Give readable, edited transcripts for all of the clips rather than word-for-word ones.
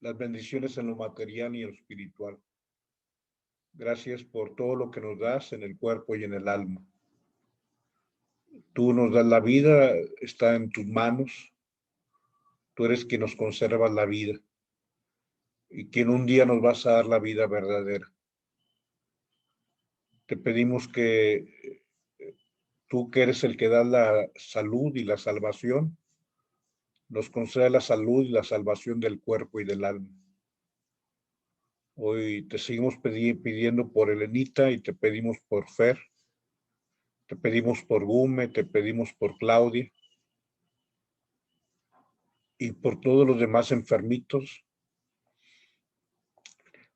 las bendiciones en lo material y en lo espiritual. Gracias por todo lo que nos das en el cuerpo y en el alma. Tú nos das la vida, está en tus manos. Tú eres quien nos conserva la vida y quien un día nos vas a dar la vida verdadera. Te pedimos que tú, que eres el que da la salud y la salvación, nos conceda la salud y la salvación del cuerpo y del alma. Hoy te seguimos pidiendo por Elenita y te pedimos por Fer, te pedimos por Gume, te pedimos por Claudia y por todos los demás enfermitos.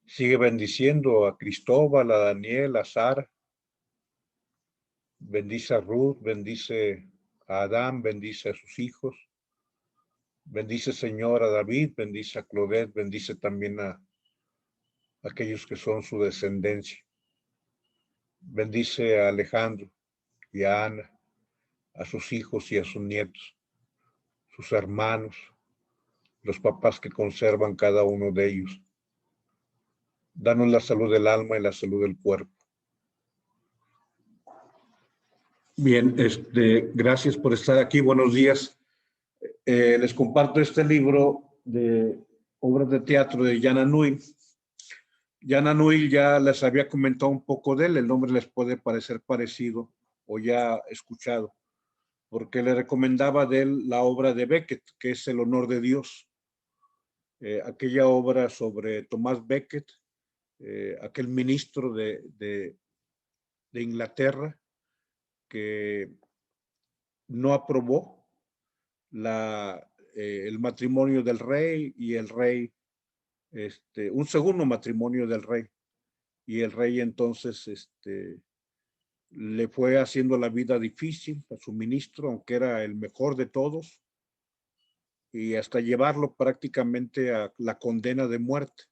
Sigue bendiciendo a Cristóbal, a Daniel, a Sara. Bendice a Ruth, bendice a Adán, bendice a sus hijos. Bendice, Señor, a David, bendice a Claudette, bendice también a aquellos que son su descendencia. Bendice a Alejandro y a Ana, a sus hijos y a sus nietos, sus hermanos, los papás que conservan cada uno de ellos. Danos la salud del alma y la salud del cuerpo. Bien, gracias por estar aquí. Buenos días. Les comparto este libro de obras de teatro de Jan Anouilh. Jan Anouilh, ya les había comentado un poco de él, el nombre les puede parecer parecido o ya escuchado, porque le recomendaba de él la obra de Becket, que es El honor de Dios. Aquella obra sobre Thomas Becket, aquel ministro de Inglaterra que no aprobó el matrimonio del rey y el rey, un segundo matrimonio del rey, y el rey entonces le fue haciendo la vida difícil a su ministro, aunque era el mejor de todos, y hasta llevarlo prácticamente a la condena de muerte.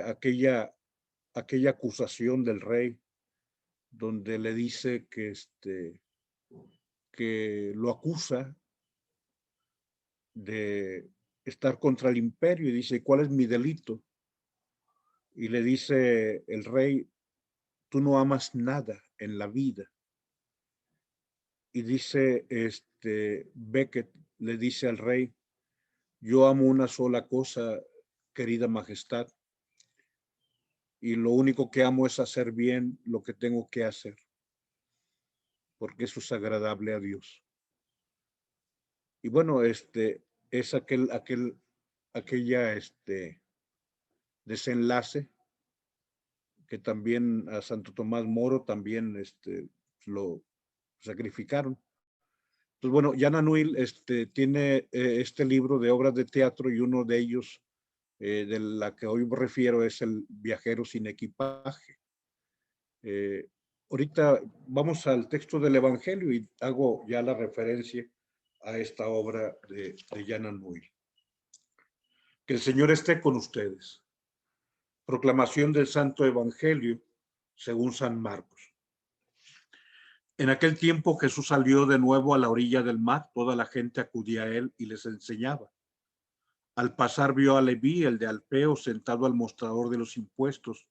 Aquella acusación del rey donde le dice que lo acusa de estar contra el imperio, y dice, ¿cuál es mi delito? Y le dice el rey, tú no amas nada en la vida. Y dice Becket, le dice al rey, yo amo una sola cosa, querida majestad, y lo único que amo es hacer bien lo que tengo que hacer, porque eso es agradable a Dios. Y bueno, es aquella desenlace que también a Santo Tomás Moro también lo sacrificaron. Entonces, bueno, Jan Anouilh tiene este libro de obras de teatro, y uno de ellos, de la que hoy me refiero, es El viajero sin equipaje. Ahorita vamos al texto del Evangelio y hago ya la referencia a esta obra de Jan Anouilh. Que el Señor esté con ustedes. Proclamación del Santo Evangelio según San Marcos. En aquel tiempo Jesús salió de nuevo a la orilla del mar. Toda la gente acudía a él y les enseñaba. Al pasar vio a Leví, el de Alfeo, sentado al mostrador de los impuestos,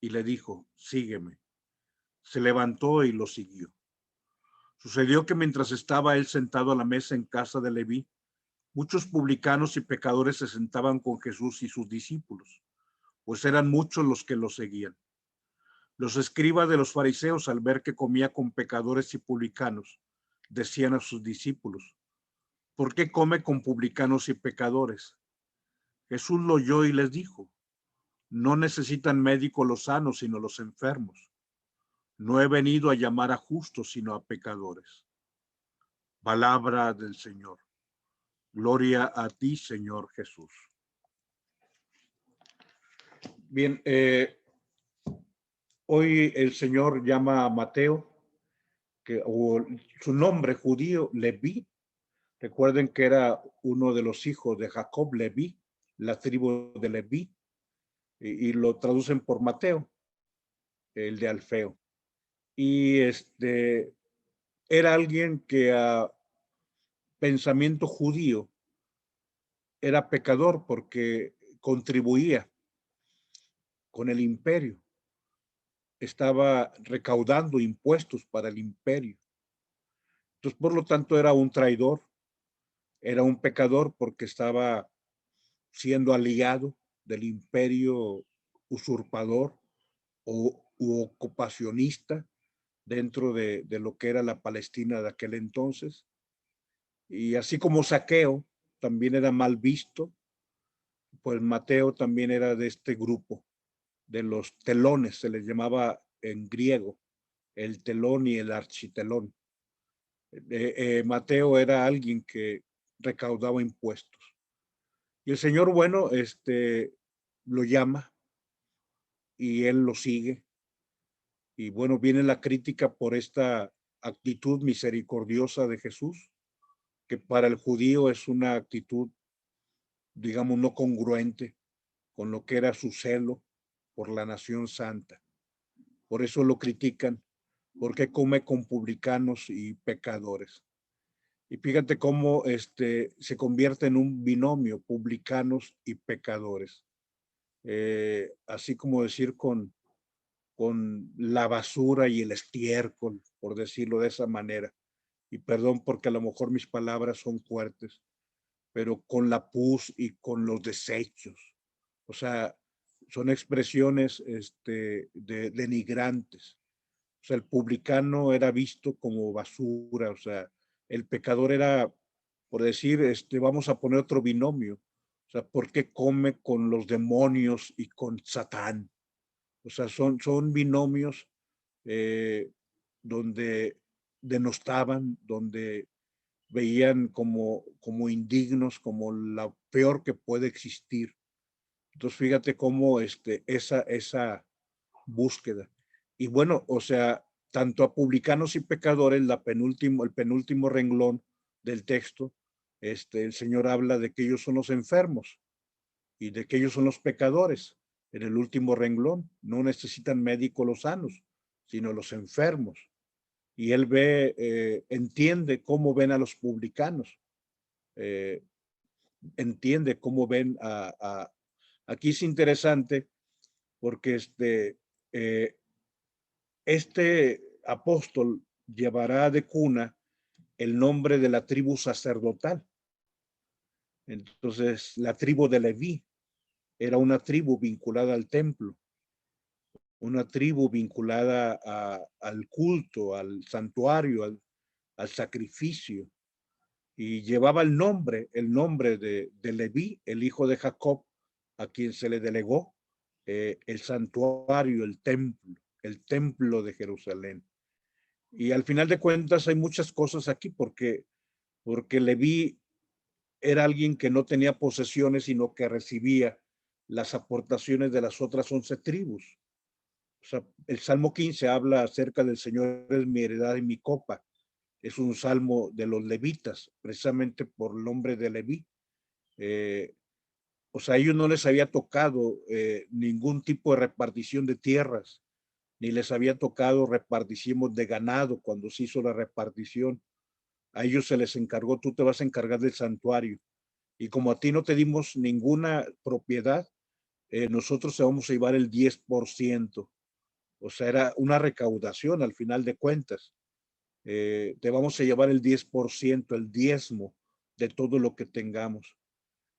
y le dijo, sígueme. Se levantó y lo siguió. Sucedió que mientras estaba él sentado a la mesa en casa de Leví, muchos publicanos y pecadores se sentaban con Jesús y sus discípulos, pues eran muchos los que lo seguían. Los escribas de los fariseos, al ver que comía con pecadores y publicanos, decían a sus discípulos, ¿por qué come con publicanos y pecadores? Jesús lo oyó y les dijo, no necesitan médico los sanos, sino los enfermos. No he venido a llamar a justos, sino a pecadores. Palabra del Señor. Gloria a ti, Señor Jesús. Bien, hoy el Señor llama a Mateo, o su nombre judío, Leví. Recuerden que era uno de los hijos de Jacob, Leví, la tribu de Leví, y lo traducen por Mateo, el de Alfeo. Y era alguien que a pensamiento judío era pecador porque contribuía con el imperio, estaba recaudando impuestos para el imperio. Entonces, por lo tanto, era un traidor, era un pecador porque estaba siendo aliado del imperio usurpador u ocupacionista dentro de lo que era la Palestina de aquel entonces. Y así como Saqueo también era mal visto, pues Mateo también era de este grupo, de los telones, se les llamaba en griego, el telón y el architelón. Mateo era alguien que recaudaba impuestos. Y el Señor, bueno, lo llama y él lo sigue. Y bueno, viene la crítica por esta actitud misericordiosa de Jesús, que para el judío es una actitud, digamos, no congruente con lo que era su celo por la nación santa. Por eso lo critican, porque come con publicanos y pecadores. Y fíjate cómo se convierte en un binomio, publicanos y pecadores. Así como decir con la basura y el estiércol, por decirlo de esa manera. Y perdón porque a lo mejor mis palabras son fuertes, pero con la pus y con los desechos. O sea, son expresiones denigrantes. O sea, el publicano era visto como basura, o sea, el pecador era, por decir, vamos a poner otro binomio. O sea, ¿por qué come con los demonios y con Satán? O sea, son binomios eh, donde denostaban, donde veían como indignos, como la peor que puede existir. Entonces, fíjate cómo esa búsqueda. Y bueno, o sea, tanto a publicanos y pecadores, el penúltimo renglón del texto, el Señor habla de que ellos son los enfermos y de que ellos son los pecadores. En el último renglón, no necesitan médicos los sanos, sino los enfermos. Y él entiende cómo ven a los publicanos, eh, entiende cómo ven aquí es interesante porque eh, este apóstol llevará de cuna el nombre de la tribu sacerdotal. Entonces, la tribu de Leví era una tribu vinculada al templo, una tribu vinculada al culto, al santuario, al sacrificio, y llevaba el nombre de Leví, el hijo de Jacob, a quien se le delegó el santuario, el templo de Jerusalén. Y al final de cuentas hay muchas cosas aquí porque Leví era alguien que no tenía posesiones, sino que recibía las aportaciones de las otras 11 tribus. O sea, el Salmo 15 habla acerca del Señor es mi heredad y mi copa. Es un salmo de los levitas, precisamente por el nombre de Leví. Eh, o sea, a ellos no les había tocado ningún tipo de repartición de tierras, ni les había tocado repartición de ganado cuando se hizo la repartición. A ellos se les encargó, tú te vas a encargar del santuario. Y como a ti no te dimos ninguna propiedad, nosotros te vamos a llevar el 10%. O sea, era una recaudación al final de cuentas. Te vamos a llevar el 10%, el diezmo de todo lo que tengamos.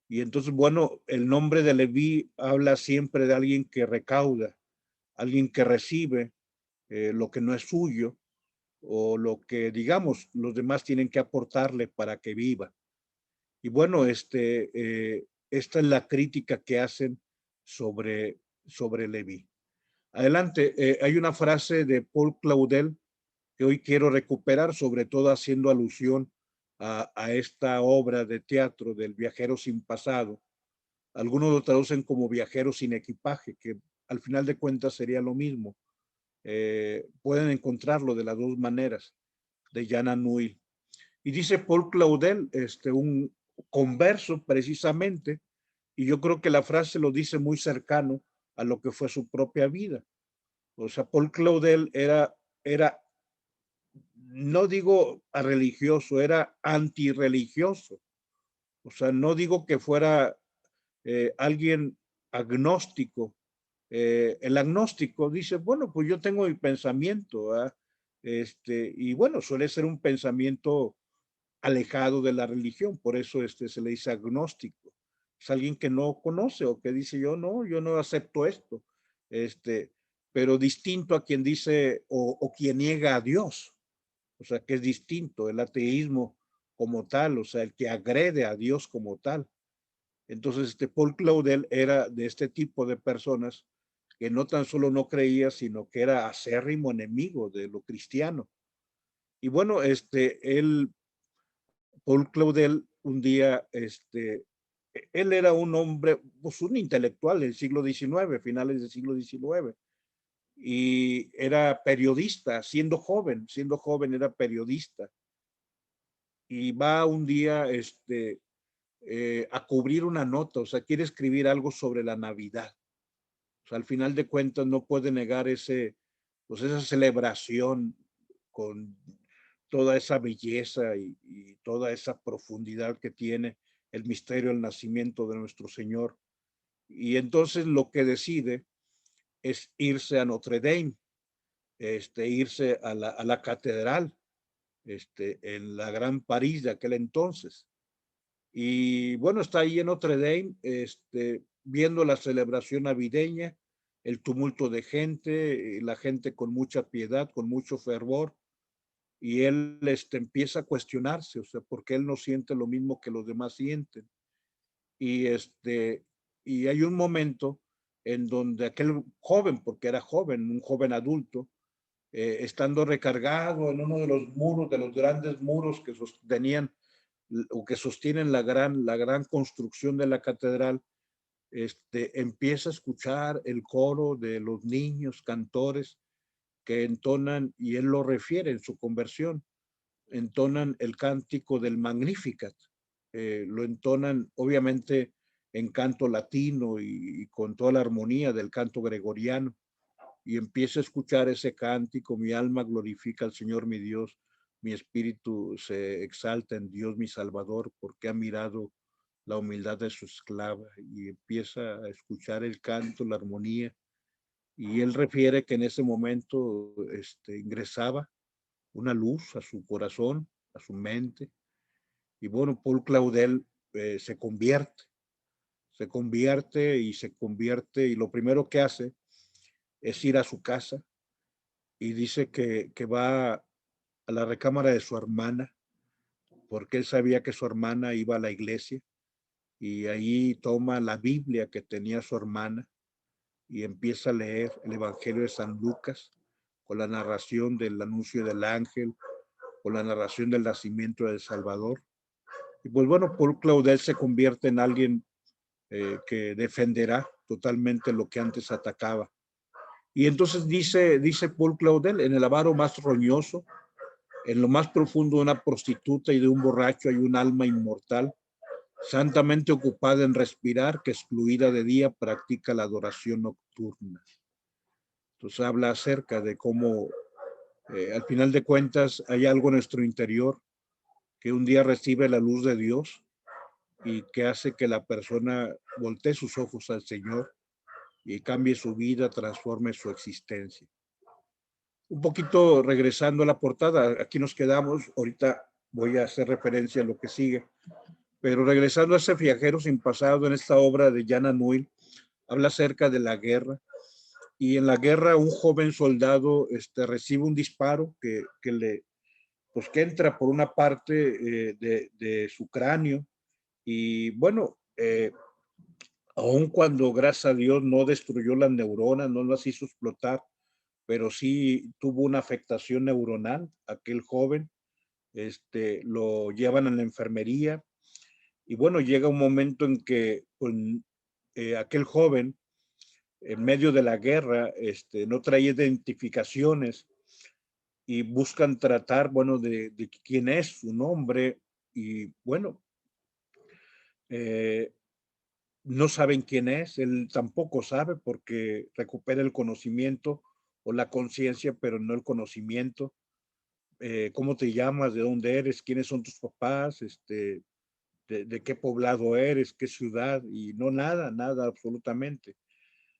Y entonces, bueno, el nombre de Leví habla siempre de alguien que recauda, alguien que recibe lo que no es suyo o lo que, digamos, los demás tienen que aportarle para que viva. Y bueno, esta es la crítica que hacen sobre Leví. Adelante, hay una frase de Paul Claudel que hoy quiero recuperar, sobre todo haciendo alusión a esta obra de teatro del viajero sin pasado. Algunos lo traducen como viajero sin equipaje, que al final de cuentas sería lo mismo. Pueden encontrarlo de las dos maneras, de Jan Anouilh. Y dice Paul Claudel, un converso precisamente, y yo creo que la frase lo dice muy cercano a lo que fue su propia vida. O sea, Paul Claudel era no digo a religioso, era antirreligioso. O sea, no digo que fuera alguien agnóstico. El agnóstico dice, bueno, pues yo tengo mi pensamiento, ¿verdad? Y bueno, suele ser un pensamiento alejado de la religión, por eso se le dice agnóstico. Es alguien que no conoce o que dice yo no acepto esto, este, pero distinto a quien dice o quien niega a Dios, o sea, que es distinto el ateísmo como tal, o sea, el que agrede a Dios como tal. Entonces, Paul Claudel era de este tipo de personas que no tan solo no creía, sino que era acérrimo enemigo de lo cristiano. Y bueno, Paul Claudel, un día, él era un hombre, pues un intelectual del siglo XIX, finales del siglo XIX, y era periodista, siendo joven era periodista, y va un día, a cubrir una nota, o sea, quiere escribir algo sobre la Navidad. O sea, al final de cuentas no puede negar pues esa celebración con toda esa belleza y toda esa profundidad que tiene el misterio del nacimiento de nuestro Señor. Y entonces lo que decide es irse a Notre Dame, irse a la catedral, en la Gran París de aquel entonces. Y bueno, está ahí en Notre Dame, viendo la celebración navideña, el tumulto de gente, la gente con mucha piedad, con mucho fervor, y él empieza a cuestionarse, o sea, porque él no siente lo mismo que los demás sienten. Y, y hay un momento en donde aquel joven, porque era joven, un joven adulto, estando recargado en uno de los muros, de los grandes muros que sostenían o que sostienen la gran construcción de la catedral, empieza a escuchar el coro de los niños cantores que entonan, y él lo refiere en su conversión, entonan el cántico del Magnificat, lo entonan obviamente en canto latino y con toda la armonía del canto gregoriano, y empieza a escuchar ese cántico: mi alma glorifica al Señor mi Dios, mi espíritu se exalta en Dios mi Salvador, porque ha mirado la humildad de su esclava, y empieza a escuchar el canto, la armonía, y él refiere que en ese momento ingresaba una luz a su corazón, a su mente, y bueno, Paul Claudel se convierte y se convierte, y lo primero que hace es ir a su casa, y dice que va a la recámara de su hermana, porque él sabía que su hermana iba a la iglesia, y ahí toma la Biblia que tenía su hermana y empieza a leer el Evangelio de San Lucas, con la narración del anuncio del ángel, con la narración del nacimiento del Salvador. Y pues bueno, Paul Claudel se convierte en alguien que defenderá totalmente lo que antes atacaba. Y entonces dice Paul Claudel: en el avaro más roñoso, en lo más profundo de una prostituta y de un borracho, hay un alma inmortal, santamente ocupada en respirar, que excluida de día practica la adoración nocturna. Entonces habla acerca de cómo al final de cuentas hay algo en nuestro interior que un día recibe la luz de Dios y que hace que la persona voltee sus ojos al Señor y cambie su vida, transforme su existencia. Un poquito regresando a la portada, aquí nos quedamos, ahorita voy a hacer referencia a lo que sigue, pero regresando a ese viajero sin pasado, en esta obra de Jan Anouilh, habla acerca de la guerra, y en la guerra un joven soldado recibe un disparo pues que entra por una parte de su cráneo, y bueno, aun cuando gracias a Dios no destruyó las neuronas, no las hizo explotar, pero sí tuvo una afectación neuronal aquel joven. Lo llevan a la enfermería, y bueno, llega un momento en que pues, aquel joven, en medio de la guerra, no traía identificaciones, y buscan tratar, bueno, de quién es su nombre, y bueno, eh, no saben quién es, él tampoco sabe, porque recupera el conocimiento o la conciencia, pero no el conocimiento. ¿Cómo te llamas? ¿De dónde eres? ¿Quiénes son tus papás? de qué poblado eres, qué ciudad, y no nada, nada absolutamente.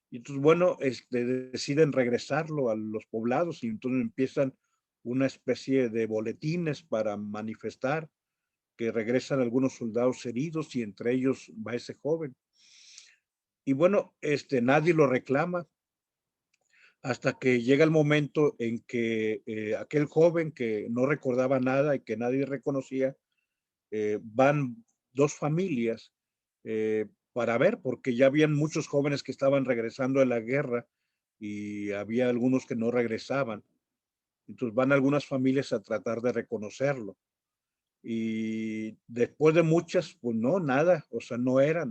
Y entonces, bueno, deciden regresarlo a los poblados y entonces empiezan una especie de boletines para manifestar que regresan algunos soldados heridos y entre ellos va ese joven. Y bueno, nadie lo reclama hasta que llega el momento en que aquel joven que no recordaba nada y que nadie reconocía, van dos familias para ver, porque ya habían muchos jóvenes que estaban regresando de la guerra y había algunos que no regresaban. Entonces van algunas familias a tratar de reconocerlo. Y después de muchas, pues no, nada, o sea, no era,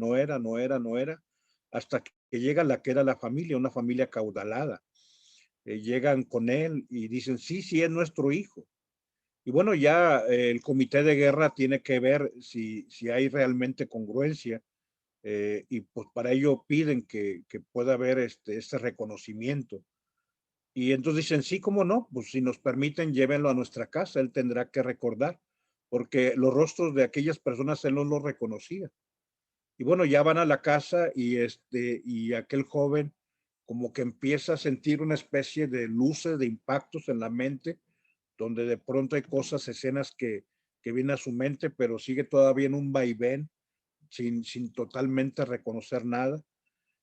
hasta que llega la que era la familia, una familia caudalada. Llegan con él y dicen, sí, sí, es nuestro hijo. Y bueno, ya el comité de guerra tiene que ver si hay realmente congruencia y pues para ello piden que pueda haber este reconocimiento. Y entonces dicen, sí, cómo no, pues si nos permiten, llévenlo a nuestra casa, él tendrá que recordar, porque los rostros de aquellas personas él no los reconocía. Y bueno, ya van a la casa y aquel joven como que empieza a sentir una especie de luces, de impactos en la mente, donde de pronto hay cosas, escenas que vienen a su mente, pero sigue todavía en un vaivén, sin totalmente reconocer nada.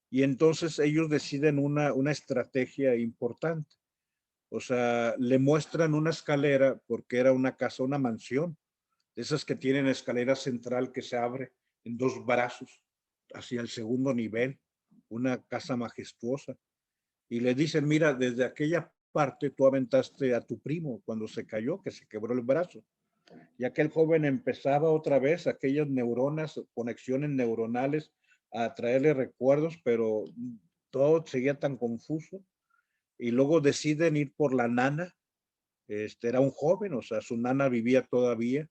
Y entonces ellos deciden una estrategia importante. O sea, le muestran una escalera porque era una casa, una mansión, de esas que tienen escalera central que se abre en dos brazos hacia el segundo nivel, una casa majestuosa. Y le dicen, mira, desde aquella parte tú aventaste a tu primo cuando se cayó, que se quebró el brazo. Y aquel joven empezaba otra vez aquellas neuronas, conexiones neuronales a traerle recuerdos, pero todo seguía tan confuso. Y luego deciden ir por la nana. Era un joven, o sea, su nana vivía todavía.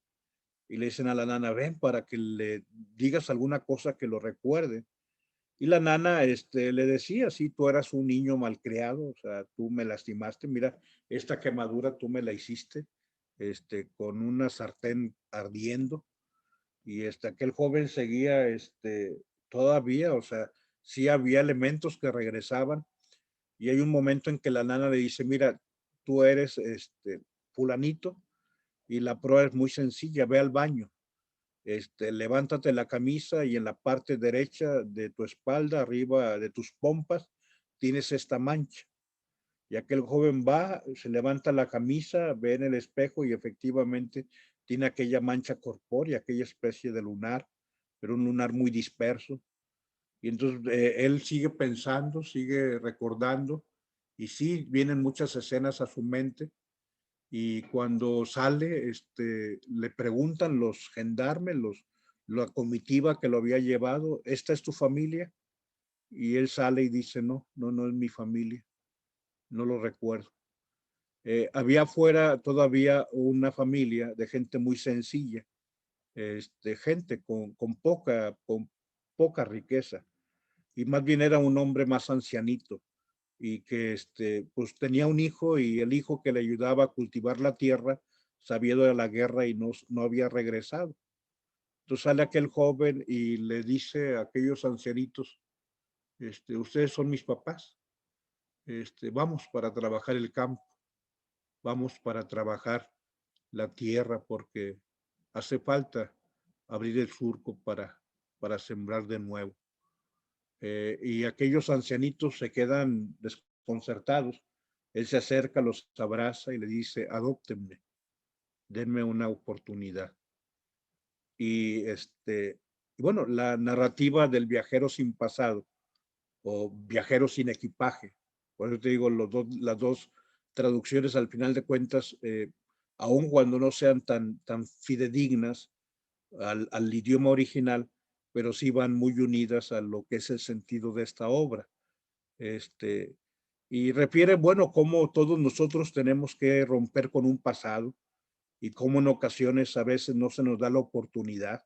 Y le dicen a la nana, ven para que le digas alguna cosa que lo recuerde. Y la nana le decía, sí, tú eras un niño malcriado, o sea, tú me lastimaste, mira, esta quemadura tú me la hiciste, con una sartén ardiendo. Y aquel joven seguía, todavía, o sea, sí había elementos que regresaban. Y hay un momento en que la nana le dice, mira, tú eres, fulanito, y la prueba es muy sencilla, ve al baño, levántate la camisa y en la parte derecha de tu espalda, arriba de tus pompas, tienes esta mancha. Y aquel joven va, se levanta la camisa, ve en el espejo y efectivamente tiene aquella mancha corpórea, aquella especie de lunar, pero un lunar muy disperso. Y entonces él sigue pensando, sigue recordando, y sí, vienen muchas escenas a su mente. Y cuando sale, le preguntan los gendarmes, la comitiva que lo había llevado, ¿esta es tu familia? Y él sale y dice, no, no, no es mi familia, no lo recuerdo. Había afuera todavía una familia de gente muy sencilla, gente con poca riqueza, y más bien era un hombre más ancianito, y que pues tenía un hijo y el hijo que le ayudaba a cultivar la tierra se había ido de la guerra y no había regresado. Entonces sale aquel joven y le dice a aquellos ancianitos, ustedes son mis papás, vamos para trabajar el campo, vamos para trabajar la tierra porque hace falta abrir el surco para sembrar de nuevo. Y aquellos ancianitos se quedan desconcertados. Él se acerca, los abraza y le dice, adóptenme, denme una oportunidad. Y bueno, la narrativa del viajero sin pasado o viajero sin equipaje, por eso te digo, las dos traducciones al final de cuentas, aun cuando no sean tan fidedignas al idioma original, pero sí van muy unidas a lo que es el sentido de esta obra. Este, y refiere, bueno, cómo todos nosotros tenemos que romper con un pasado y cómo en ocasiones a veces no se nos da la oportunidad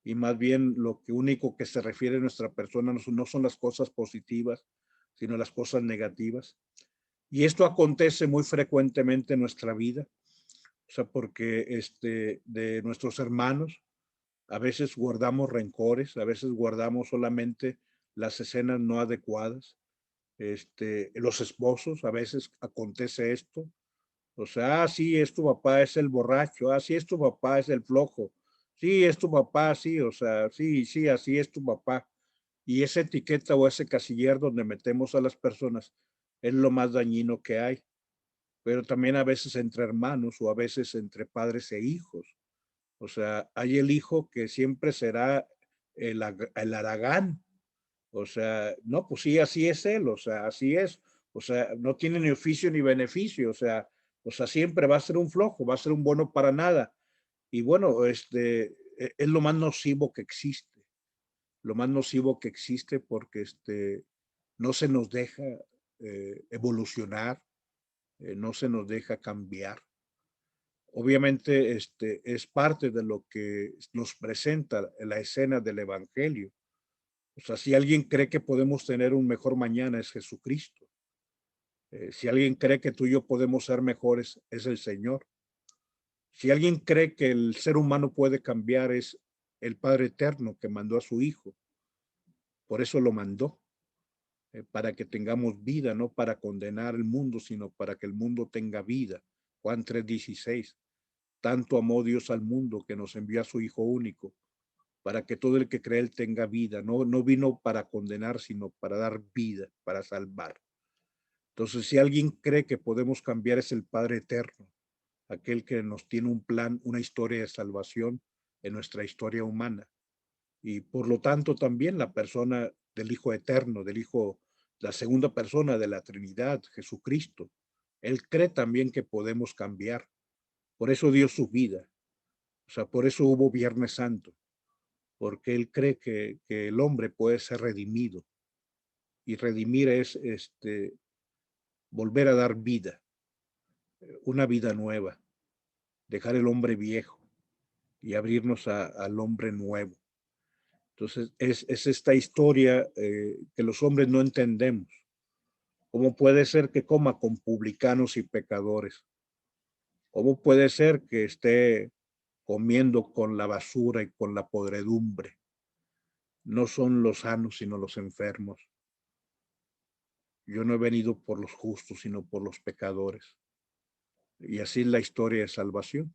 y más bien lo que único que se refiere a nuestra persona no son las cosas positivas, sino las cosas negativas. Y esto acontece muy frecuentemente en nuestra vida, o sea, porque de nuestros hermanos, A veces guardamos rencores, a veces guardamos solamente las escenas no adecuadas. Los esposos, a veces acontece esto. O sea, sí, es tu papá, es el borracho. Sí, es tu papá, es el flojo. Sí, es tu papá, sí, o sea, sí, sí, así es tu papá. Y esa etiqueta o ese casillero donde metemos a las personas es lo más dañino que hay. Pero también a veces entre hermanos o a veces entre padres e hijos. O sea, hay el hijo que siempre será el haragán. O sea, no, pues sí, así es él, o sea, así es. O sea, no tiene ni oficio ni beneficio, o sea, siempre va a ser un flojo, va a ser un bueno para nada. Y bueno, es lo más nocivo que existe, lo más nocivo que existe porque no se nos deja evolucionar, no se nos deja cambiar. Obviamente, es parte de lo que nos presenta la escena del Evangelio. O sea, si alguien cree que podemos tener un mejor mañana, es Jesucristo. Si alguien cree que tú y yo podemos ser mejores, es el Señor. Si alguien cree que el ser humano puede cambiar, es el Padre Eterno que mandó a su Hijo. Por eso lo mandó, para que tengamos vida, no para condenar el mundo, sino para que el mundo tenga vida. Juan 3:16. Tanto amó Dios al mundo que nos envió a su Hijo único, para que todo el que cree él tenga vida. No, no vino para condenar, sino para dar vida, para salvar. Entonces, si alguien cree que podemos cambiar, es el Padre Eterno, aquel que nos tiene un plan, una historia de salvación en nuestra historia humana. Y por lo tanto también la persona del Hijo Eterno, del Hijo, la segunda persona de la Trinidad, Jesucristo. Él cree también que podemos cambiar. Por eso dio su vida. O sea, por eso hubo Viernes Santo, porque él cree que el hombre puede ser redimido. Y redimir es volver a dar vida, una vida nueva, dejar el hombre viejo y abrirnos al hombre nuevo. Entonces, es esta historia que los hombres no entendemos. ¿Cómo puede ser que coma con publicanos y pecadores? ¿Cómo puede ser que esté comiendo con la basura y con la podredumbre? No son los sanos, sino los enfermos. Yo no he venido por los justos, sino por los pecadores. Y así es la historia de salvación.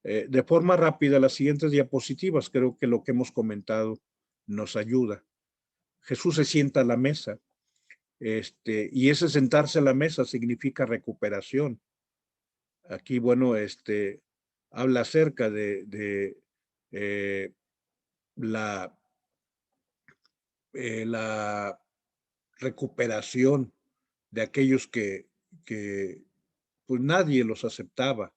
De forma rápida, las siguientes diapositivas, creo que lo que hemos comentado nos ayuda. Jesús se sienta a la mesa, y ese sentarse a la mesa significa recuperación. Aquí, bueno, habla acerca de eh, la, la recuperación de aquellos que pues nadie los aceptaba.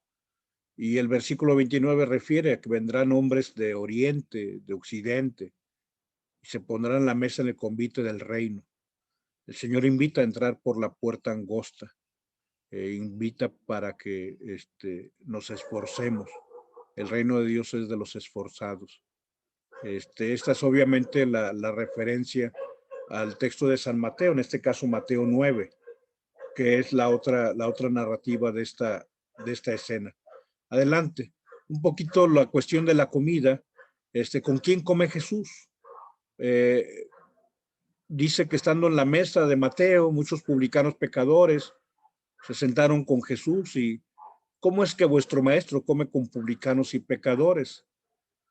Y el versículo 29 refiere a que vendrán hombres de oriente, de occidente, y se pondrán la mesa en el convite del reino. El Señor invita a entrar por la puerta angosta, invita para que nos esforcemos. El reino de Dios es de los esforzados. Esta es obviamente la referencia al texto de San Mateo, en este caso Mateo 9, que es la otra narrativa de esta escena. Adelante. Un poquito la cuestión de la comida. ¿Con quién come Jesús? Dice que estando en la mesa de Mateo, muchos publicanos pecadores se sentaron con Jesús y ¿cómo es que vuestro maestro come con publicanos y pecadores?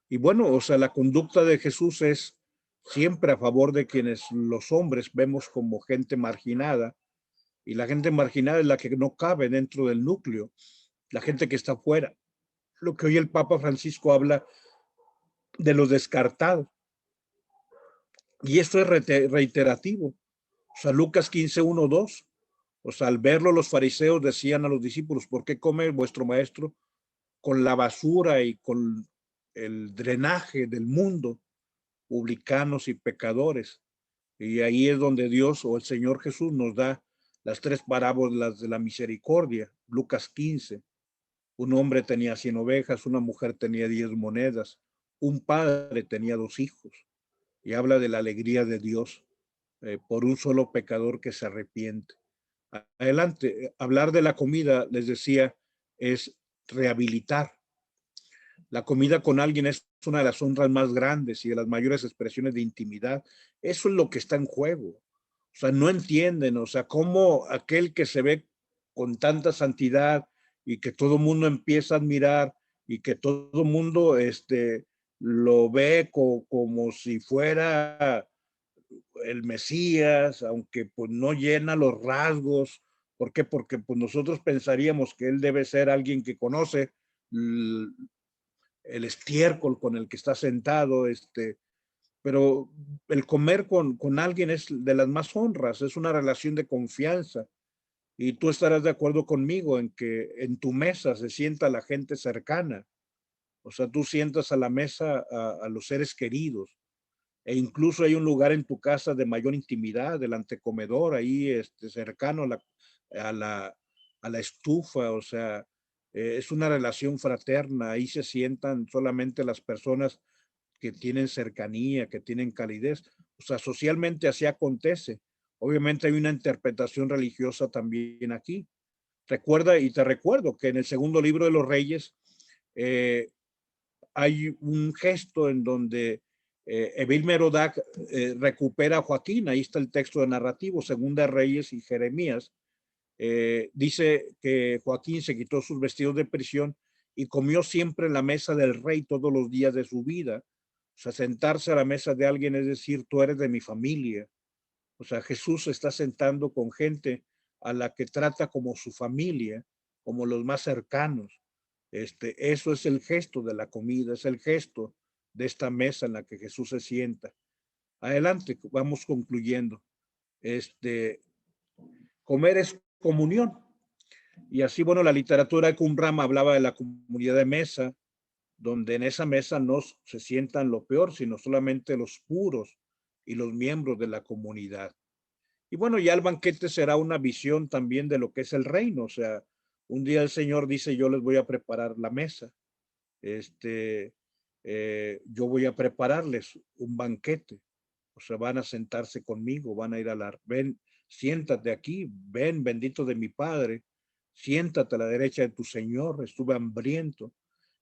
Y bueno, o sea, la conducta de Jesús es siempre a favor de quienes los hombres vemos como gente marginada, y la gente marginada es la que no cabe dentro del núcleo, la gente que está fuera. Lo que hoy el Papa Francisco habla de los descartados. Y esto es reiterativo. O sea, Lucas 15, 1, 2. O sea, al verlo los fariseos decían a los discípulos, ¿por qué come vuestro maestro con la basura y con el drenaje del mundo, publicanos y pecadores? Y ahí es donde Dios o el Señor Jesús nos da las tres parábolas de la misericordia. Lucas 15. Un hombre tenía 100 ovejas, una mujer tenía 10 monedas, un padre tenía 2 hijos. Y habla de la alegría de Dios por un solo pecador que se arrepiente. Adelante, hablar de la comida, les decía, es rehabilitar. La comida con alguien es una de las honras más grandes y de las mayores expresiones de intimidad. Eso es lo que está en juego. O sea, no entienden, o sea, cómo aquel que se ve con tanta santidad y que todo el mundo empieza a admirar y que todo el mundo lo ve como si fuera el Mesías, aunque pues no llena los rasgos. ¿Por qué? Porque pues nosotros pensaríamos que él debe ser alguien que conoce el estiércol con el que está sentado, pero el comer con alguien es de las más honras, es una relación de confianza. Y tú estarás de acuerdo conmigo en que en tu mesa se sienta la gente cercana. O sea, tú sientas a la mesa a los seres queridos. E incluso hay un lugar en tu casa de mayor intimidad, el antecomedor, ahí cercano a la, a la estufa. O sea, es una relación fraterna. Ahí se sientan solamente las personas que tienen cercanía, que tienen calidez. O sea, socialmente así acontece. Obviamente hay una interpretación religiosa también aquí. Recuerda, y te recuerdo que en el segundo libro de los Reyes eh, hay un gesto en donde Evil Merodach recupera a Joaquín. Ahí está el texto de narrativo, Segunda Reyes y Jeremías. Dice que Joaquín se quitó sus vestidos de prisión y comió siempre en la mesa del rey todos los días de su vida. O sea, sentarse a la mesa de alguien es decir, tú eres de mi familia. O sea, Jesús se está sentando con gente a la que trata como su familia, como los más cercanos. Eso es el gesto de la comida, es el gesto de esta mesa en la que Jesús se sienta. Adelante, vamos concluyendo. Comer es comunión. Y así, bueno, la literatura de Qumran hablaba de la comunidad de mesa, donde en esa mesa no se sientan lo peor, sino solamente los puros y los miembros de la comunidad. Y bueno, ya el banquete será una visión también de lo que es el reino. O sea, un día el Señor dice, yo les voy a preparar la mesa. Yo voy a prepararles un banquete. O sea, van a sentarse conmigo, van a ir a ven, siéntate aquí, ven, bendito de mi Padre, siéntate a la derecha de tu Señor, estuve hambriento.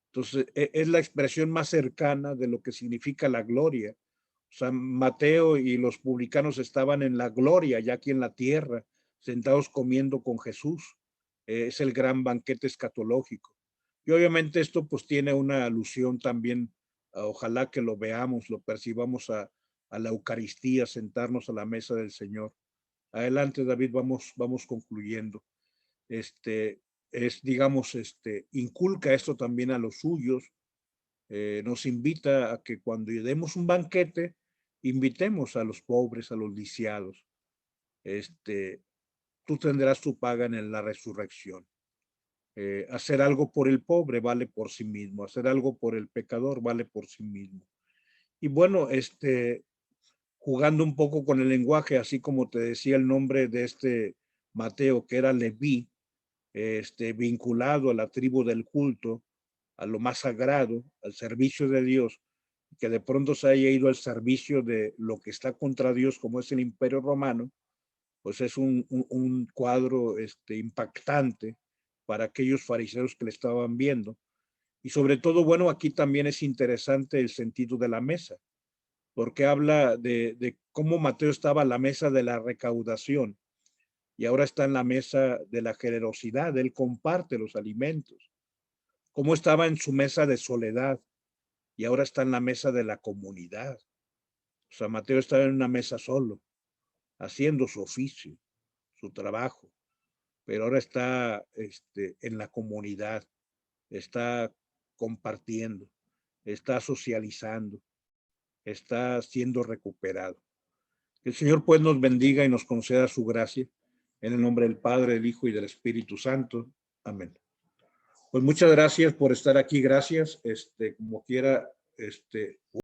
Entonces, es la expresión más cercana de lo que significa la gloria. O sea, Mateo y los publicanos estaban en la gloria, ya aquí en la tierra, sentados comiendo con Jesús. Es el gran banquete escatológico. Y obviamente esto pues tiene una alusión también, ojalá que lo veamos, lo percibamos a la Eucaristía, sentarnos a la mesa del Señor. Adelante, David, vamos concluyendo. Digamos, inculca esto también a los suyos, nos invita a que cuando demos un banquete, invitemos a los pobres, a los lisiados. Tú tendrás tu paga en la resurrección. Hacer algo por el pobre vale por sí mismo, hacer algo por el pecador vale por sí mismo. Y bueno, jugando un poco con el lenguaje, así como te decía el nombre de Mateo, que era Leví, vinculado a la tribu del culto, a lo más sagrado, al servicio de Dios, que de pronto se haya ido al servicio de lo que está contra Dios, como es el Imperio Romano, pues es un cuadro impactante para aquellos fariseos que le estaban viendo. Y sobre todo, bueno, aquí también es interesante el sentido de la mesa, porque habla de cómo Mateo estaba a la mesa de la recaudación y ahora está en la mesa de la generosidad, él comparte los alimentos, cómo estaba en su mesa de soledad y ahora está en la mesa de la comunidad. O sea, Mateo estaba en una mesa solo, haciendo su oficio, su trabajo, pero ahora está en la comunidad, está compartiendo, está socializando, está siendo recuperado. Que el Señor pues nos bendiga y nos conceda su gracia. En el nombre del Padre, del Hijo y del Espíritu Santo. Amén. Pues muchas gracias por estar aquí. Gracias. Como quiera,